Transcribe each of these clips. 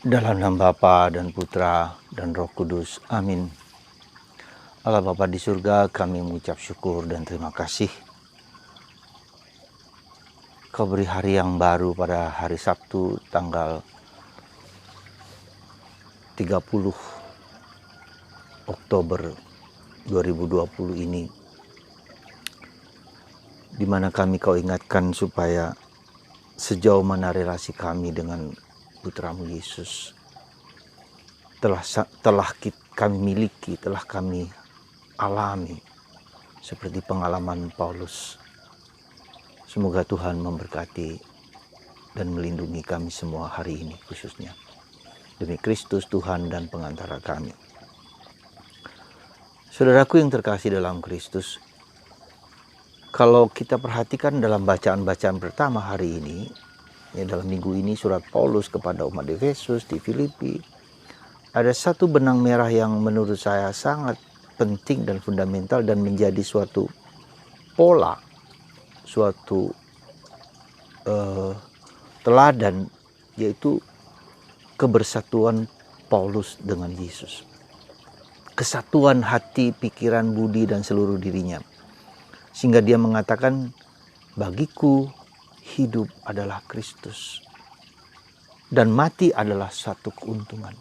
Dalam nama Bapa dan Putra dan Roh Kudus. Amin. Allah Bapa di surga, kami mengucap syukur dan terima kasih. Kau beri hari yang baru pada hari Sabtu tanggal 30 Oktober 2020 ini, di mana kau ingatkan supaya sejauh mana relasi kami dengan Putramu Yesus telah kami miliki, telah kami alami, seperti pengalaman Paulus. Semoga Tuhan memberkati dan melindungi kami semua hari ini khususnya. Demi Kristus Tuhan dan pengantara kami. Saudaraku yang terkasih dalam Kristus, kalau kita perhatikan dalam bacaan-bacaan pertama hari ini, dalam minggu ini surat Paulus kepada umat Efesus di Filipi, ada satu benang merah yang menurut saya sangat penting dan fundamental dan menjadi suatu pola, suatu teladan, yaitu kebersatuan Paulus dengan Yesus. Kesatuan hati, pikiran, budi, dan seluruh dirinya. Sehingga dia mengatakan, bagiku hidup adalah Kristus dan mati adalah satu keuntungan.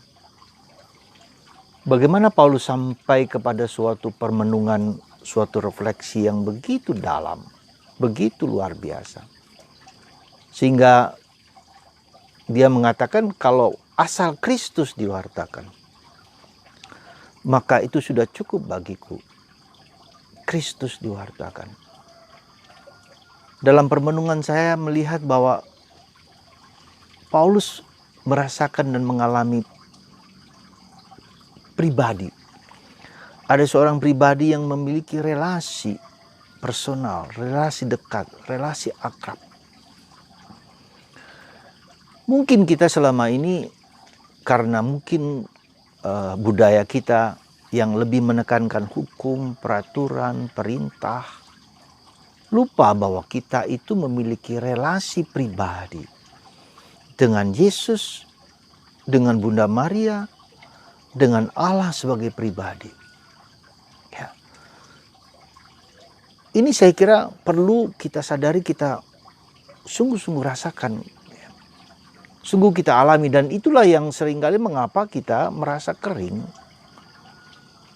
Bagaimana Paulus sampai kepada suatu permenungan, suatu refleksi yang begitu dalam, begitu luar biasa. Sehingga dia mengatakan kalau asal Kristus diwartakan, maka itu sudah cukup bagiku. Kristus diwartakan. Dalam permenungan saya melihat bahwa Paulus merasakan dan mengalami pribadi. Ada seorang pribadi yang memiliki relasi personal, relasi dekat, relasi akrab. Mungkin kita selama ini karena mungkin budaya kita yang lebih menekankan hukum, peraturan, perintah, lupa bahwa kita itu memiliki relasi pribadi dengan Yesus, dengan Bunda Maria, dengan Allah sebagai pribadi. Ya. Ini saya kira perlu kita sadari, kita sungguh-sungguh rasakan, sungguh kita alami, dan itulah yang seringkali mengapa kita merasa kering.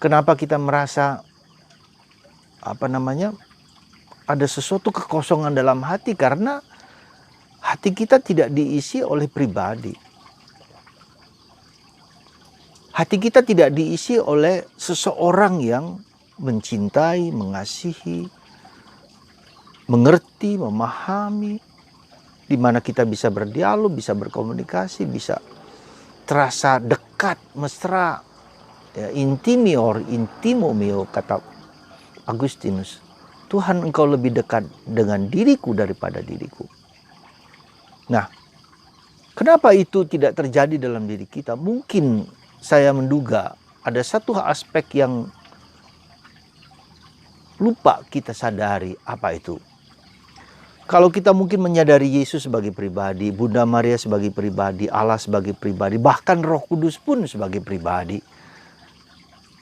Kenapa kita merasa ada sesuatu kekosongan dalam hati, karena hati kita tidak diisi oleh pribadi. Hati kita tidak diisi oleh seseorang yang mencintai, mengasihi, mengerti, memahami, di mana kita bisa berdialog, bisa berkomunikasi, bisa terasa dekat, mesra, ya, intimo meo, kata Agustinus. Tuhan, engkau lebih dekat dengan diriku daripada diriku. Nah, kenapa itu tidak terjadi dalam diri kita? Mungkin saya menduga ada satu aspek yang lupa kita sadari. Apa itu? Kalau kita mungkin menyadari Yesus sebagai pribadi, Bunda Maria sebagai pribadi, Allah sebagai pribadi, bahkan Roh Kudus pun sebagai pribadi,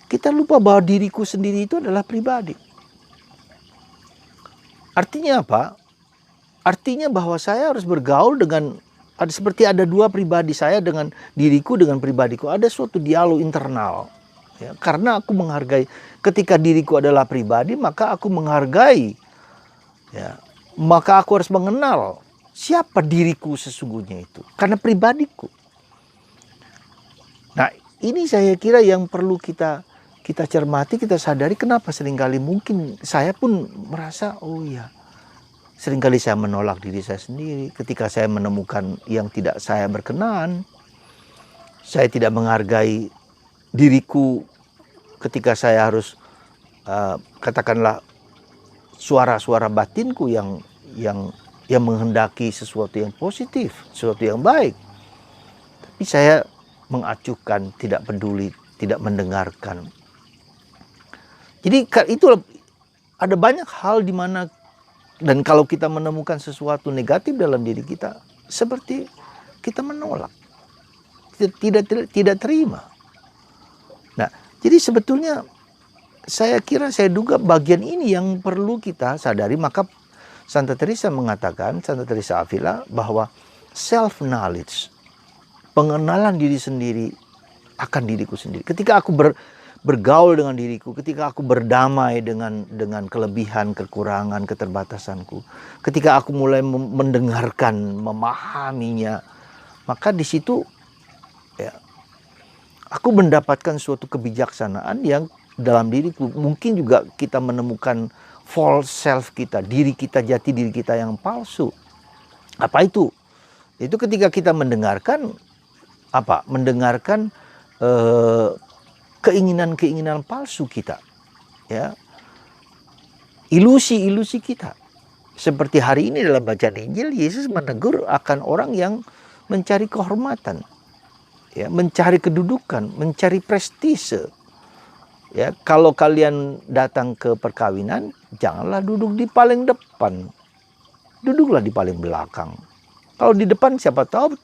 kita lupa bahwa diriku sendiri itu adalah pribadi. Artinya apa? Artinya bahwa saya harus bergaul dengan, seperti ada dua pribadi, saya dengan diriku, dengan pribadiku. Ada suatu dialog internal. Ya, karena aku menghargai, ketika diriku adalah pribadi, maka aku menghargai. Ya, maka aku harus mengenal siapa diriku sesungguhnya itu. Karena pribadiku. Nah, ini saya kira yang perlu kita cermati, kita sadari. Kenapa seringkali mungkin saya pun merasa, oh ya, seringkali saya menolak diri saya sendiri ketika saya menemukan yang tidak saya berkenan. Saya tidak menghargai diriku ketika saya harus katakanlah suara-suara batinku yang menghendaki sesuatu yang positif, sesuatu yang baik. Tapi saya mengacuhkan, tidak peduli, tidak mendengarkan. Jadi itu ada banyak hal di mana, dan kalau kita menemukan sesuatu negatif dalam diri kita, seperti kita menolak. tidak terima. Nah, jadi sebetulnya saya duga bagian ini yang perlu kita sadari. Maka Santa Teresa mengatakan, Santa Teresa Avila, bahwa self knowledge, pengenalan diri sendiri akan diriku sendiri. Ketika aku bergaul dengan diriku, ketika aku berdamai dengan kelebihan, kekurangan, keterbatasanku, ketika aku mulai mendengarkan, memahaminya, maka di situ ya, aku mendapatkan suatu kebijaksanaan yang dalam diriku. Mungkin juga kita menemukan false self kita, jati diri kita yang palsu. Apa itu? Itu ketika kita mendengarkan keinginan-keinginan palsu kita, ya, ilusi-ilusi kita. Seperti hari ini dalam bacaan Injil, Yesus menegur akan orang yang mencari kehormatan, ya, mencari kedudukan, mencari prestise. Ya, kalau kalian datang ke perkawinan, janganlah duduk di paling depan, duduklah di paling belakang. Kalau di depan, siapa tahu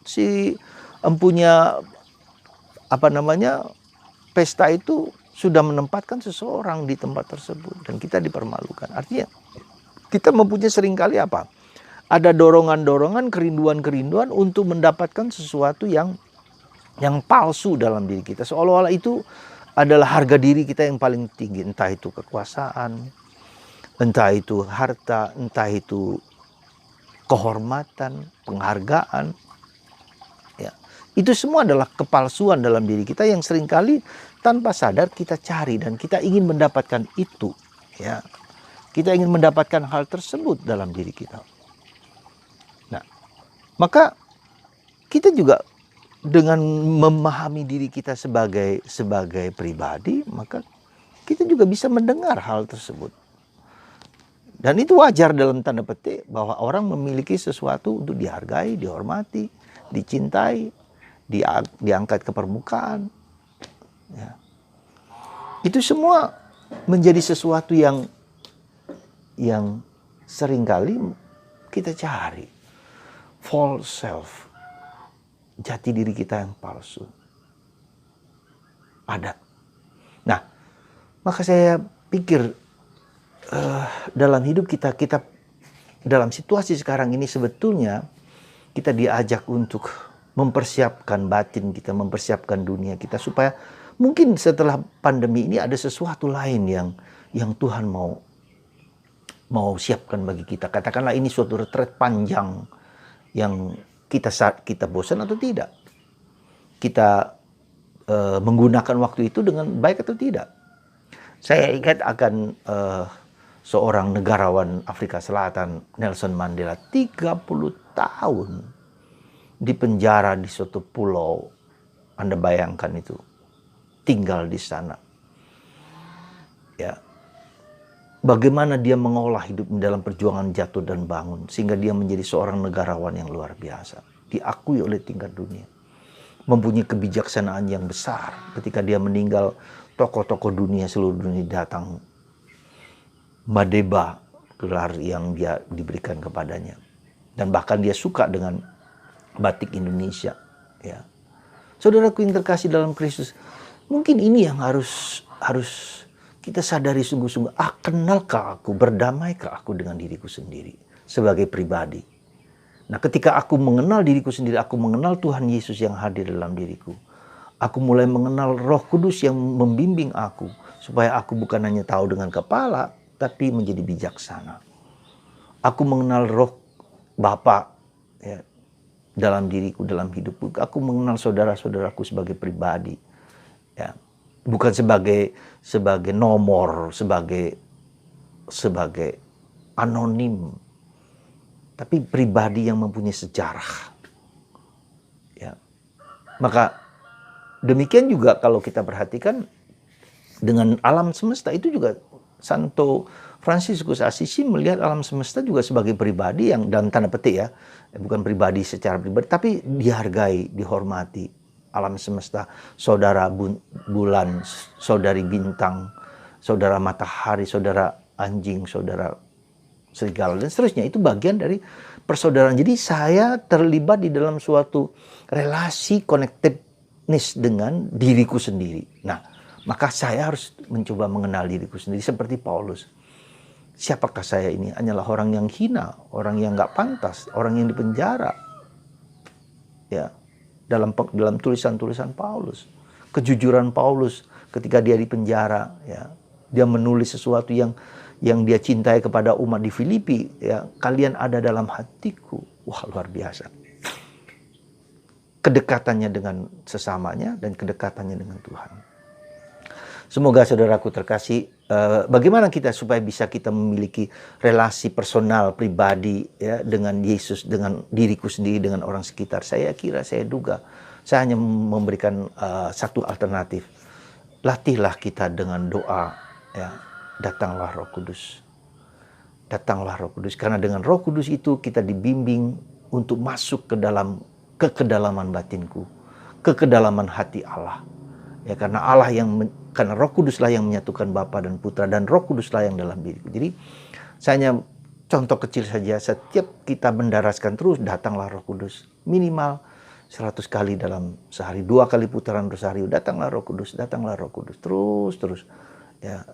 si empunya pesta itu sudah menempatkan seseorang di tempat tersebut dan kita dipermalukan. Artinya kita mempunyai seringkali ada dorongan-dorongan, kerinduan-kerinduan untuk mendapatkan sesuatu yang palsu dalam diri kita, seolah-olah itu adalah harga diri kita yang paling tinggi. Entah itu kekuasaan, entah itu harta, entah itu kehormatan, penghargaan. Itu semua adalah kepalsuan dalam diri kita yang seringkali tanpa sadar kita cari dan kita ingin mendapatkan itu. Ya, kita ingin mendapatkan hal tersebut dalam diri kita. Nah, maka kita juga dengan memahami diri kita sebagai pribadi, maka kita juga bisa mendengar hal tersebut. Dan itu wajar dalam tanda petik bahwa orang memiliki sesuatu untuk dihargai, dihormati, dicintai, diangkat ke permukaan. Ya. Itu semua menjadi sesuatu yang seringkali kita cari. False self, jati diri kita yang palsu. Ada. Nah, maka saya pikir dalam hidup kita dalam situasi sekarang ini sebetulnya kita diajak untuk mempersiapkan batin kita, mempersiapkan dunia kita supaya mungkin setelah pandemi ini ada sesuatu lain yang Tuhan mau siapkan bagi kita. Katakanlah ini suatu retret panjang yang kita bosan atau tidak. Kita menggunakan waktu itu dengan baik atau tidak. Saya ingat akan seorang negarawan Afrika Selatan, Nelson Mandela, 30 tahun di penjara di suatu pulau. Anda bayangkan itu, tinggal di sana. Ya, bagaimana dia mengolah hidup dalam perjuangan jatuh dan bangun sehingga dia menjadi seorang negarawan yang luar biasa, diakui oleh tingkat dunia, mempunyai kebijaksanaan yang besar. Ketika dia meninggal, tokoh-tokoh dunia, seluruh dunia datang. Madeba, gelar yang dia diberikan kepadanya, dan bahkan dia suka dengan batik Indonesia. Ya, saudaraku yang terkasih dalam Kristus, mungkin ini yang harus kita sadari sungguh-sungguh. Kenalkah aku, berdamaikah aku dengan diriku sendiri sebagai pribadi? Nah, ketika aku mengenal diriku sendiri, aku mengenal Tuhan Yesus yang hadir dalam diriku. Aku mulai mengenal Roh Kudus yang membimbing aku supaya aku bukan hanya tahu dengan kepala, tapi menjadi bijaksana. Aku mengenal Roh Bapa, ya, dalam diriku, dalam hidupku. Aku mengenal saudara-saudaraku sebagai pribadi, ya, bukan sebagai nomor, sebagai anonim, tapi pribadi yang mempunyai sejarah. Ya, maka demikian juga kalau kita perhatikan dengan alam semesta itu juga. Santo Fransiskus Assisi melihat alam semesta juga sebagai pribadi yang dalam tanda petik, ya, bukan pribadi secara pribadi, tapi dihargai, dihormati. Alam semesta, saudara bulan, saudari bintang, saudara matahari, saudara anjing, saudara serigala, dan seterusnya. Itu bagian dari persaudaraan. Jadi saya terlibat di dalam suatu relasi connectedness dengan diriku sendiri. Nah, maka saya harus mencoba mengenal diriku sendiri seperti Paulus. Siapakah saya ini? Hanyalah orang yang hina, orang yang nggak pantas, orang yang dipenjara. Ya, dalam tulisan-tulisan Paulus, kejujuran Paulus ketika dia di penjara, ya, dia menulis sesuatu yang dia cintai kepada umat di Filipi, ya, kalian ada dalam hatiku. Wah, luar biasa. Kedekatannya dengan sesamanya dan kedekatannya dengan Tuhan. Semoga saudaraku terkasih, bagaimana kita supaya bisa kita memiliki relasi personal pribadi, ya, dengan Yesus, dengan diriku sendiri, dengan orang sekitar. Saya kira, saya duga, saya hanya memberikan satu alternatif. Latihlah kita dengan doa, ya, datanglah Roh Kudus. Datanglah Roh Kudus, karena dengan Roh Kudus itu kita dibimbing untuk masuk ke dalam kedalaman batinku, ke kedalaman hati Allah. Ya, karena karena Roh Kuduslah yang menyatukan Bapa dan Putra, dan Roh Kuduslah yang dalam diriku. Jadi saya hanya contoh kecil saja, setiap kita mendaraskan terus datanglah Roh Kudus, minimal 100 kali dalam sehari, 2 kali putaran rosario, datanglah Roh Kudus, datanglah Roh Kudus, terus. Ya,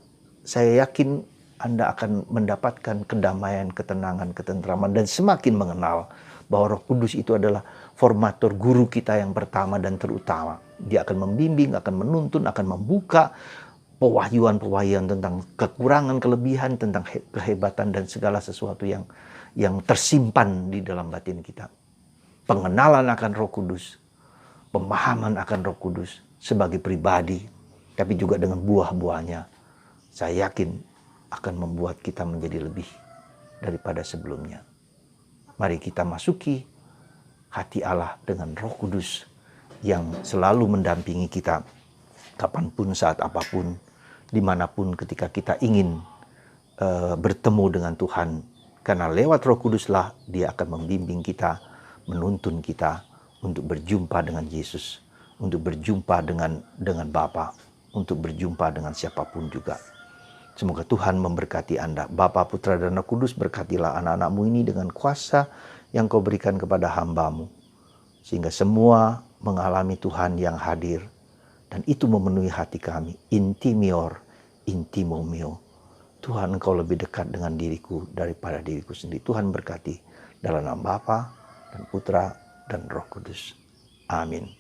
saya yakin Anda akan mendapatkan kedamaian, ketenangan, ketentraman, dan semakin mengenal bahwa Roh Kudus itu adalah formator guru kita yang pertama dan terutama. Dia akan membimbing, akan menuntun, akan membuka pewahyuan-pewahyuan tentang kekurangan, kelebihan, tentang kehebatan dan segala sesuatu yang tersimpan di dalam batin kita. Pengenalan akan Roh Kudus, pemahaman akan Roh Kudus sebagai pribadi, tapi juga dengan buah-buahnya, saya yakin akan membuat kita menjadi lebih daripada sebelumnya. Mari kita masuki hati Allah dengan Roh Kudus yang selalu mendampingi kita kapanpun, saat apapun, dimanapun ketika kita ingin bertemu dengan Tuhan. Karena lewat Roh Kuduslah Dia akan membimbing kita, menuntun kita untuk berjumpa dengan Yesus, untuk berjumpa dengan Bapa, untuk berjumpa dengan siapapun juga. Semoga Tuhan memberkati Anda. Bapa, Putra, dan Roh Kudus, berkatilah anak-anak-Mu ini dengan kuasa yang Kau berikan kepada hamba-Mu, sehingga semua mengalami Tuhan yang hadir, dan itu memenuhi hati kami. Intimior, intimo mio. Tuhan, Engkau lebih dekat dengan diriku daripada diriku sendiri. Tuhan berkati dalam nama Bapa dan Putra dan Roh Kudus. Amin.